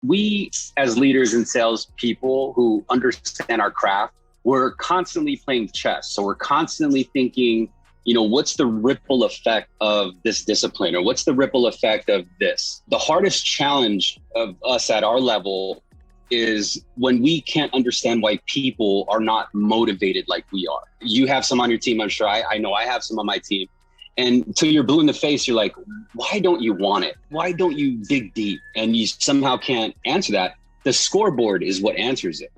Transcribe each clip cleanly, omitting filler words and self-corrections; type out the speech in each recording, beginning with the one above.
We as leaders and salespeople who understand our craft, we're constantly playing chess. So we're constantly thinking, what's the ripple effect of this discipline, or what's the ripple effect of this? The hardest challenge of us at our level is when we can't understand why people are not motivated like we are. You have some on your team, I'm sure. I know I have some on my team. And until you're blue in the face, you're like, why don't you want it? Why don't you dig deep? And you somehow can't answer that. The scoreboard is what answers it,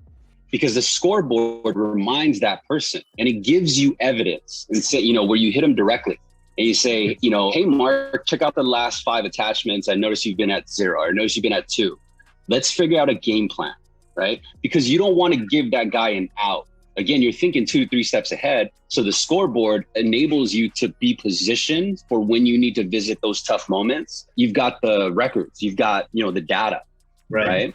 because the scoreboard reminds that person and it gives you evidence and say, where you hit them directly and you say, hey, Mark, check out the last 5 attachments. I noticed you've been at 0, or I noticed you've been at 2. Let's figure out a game plan, right? Because you don't want to give that guy an out. Again, you're thinking 2 to 3 steps ahead. So the scoreboard enables you to be positioned for when you need to visit those tough moments. You've got the records, you've got, the data, right?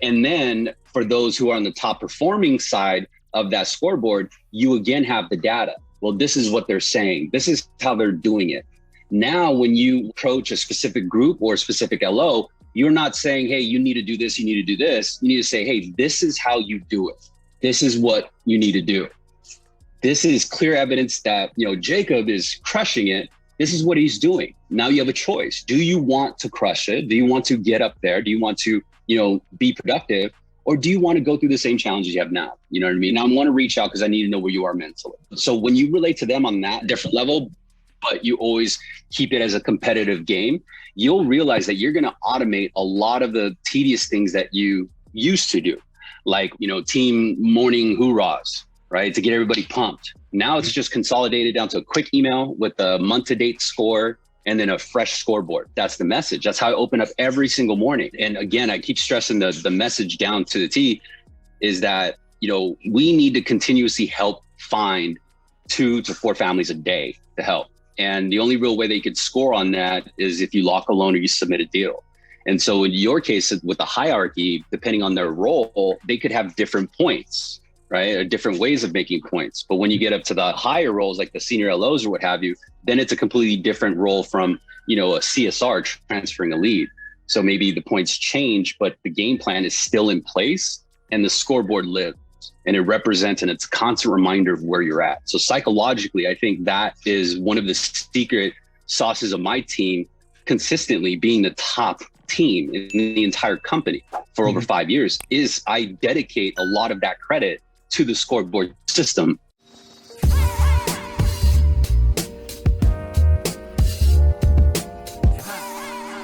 And then for those who are on the top performing side of that scoreboard, you again have the data. Well, this is what they're saying. This is how they're doing it. Now, when you approach a specific group or a specific LO, you're not saying, hey, you need to do this, you need to do this. You need to say, hey, this is how you do it. This is what you need to do. This is clear evidence that, Jacob is crushing it. This is what he's doing. Now you have a choice. Do you want to crush it? Do you want to get up there? Do you want to, be productive? Or do you want to go through the same challenges you have now? You know what I mean? Now I want to reach out because I need to know where you are mentally. So when you relate to them on that different level, but you always keep it as a competitive game, you'll realize that you're going to automate a lot of the tedious things that you used to do. Like, team morning hoorahs, right? To get everybody pumped. Now it's just consolidated down to a quick email with a month-to-date score and then a fresh scoreboard. That's the message. That's how I open up every single morning. And again, I keep stressing the message down to the T is that, we need to continuously help find 2 to 4 families a day to help. And the only real way they could score on that is if you lock a loan or you submit a deal. And so in your case, with the hierarchy, depending on their role, they could have different points, right? Or different ways of making points. But when you get up to the higher roles, like the senior LOs or what have you, then it's a completely different role from, a CSR transferring a lead. So maybe the points change, but the game plan is still in place and the scoreboard lives. And it represents and it's a constant reminder of where you're at. So psychologically, I think that is one of the secret sauces of my team, consistently being the top team in the entire company for over 5 years, is I dedicate a lot of that credit to the scoreboard system.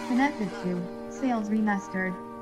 Connected to Sales Remastered.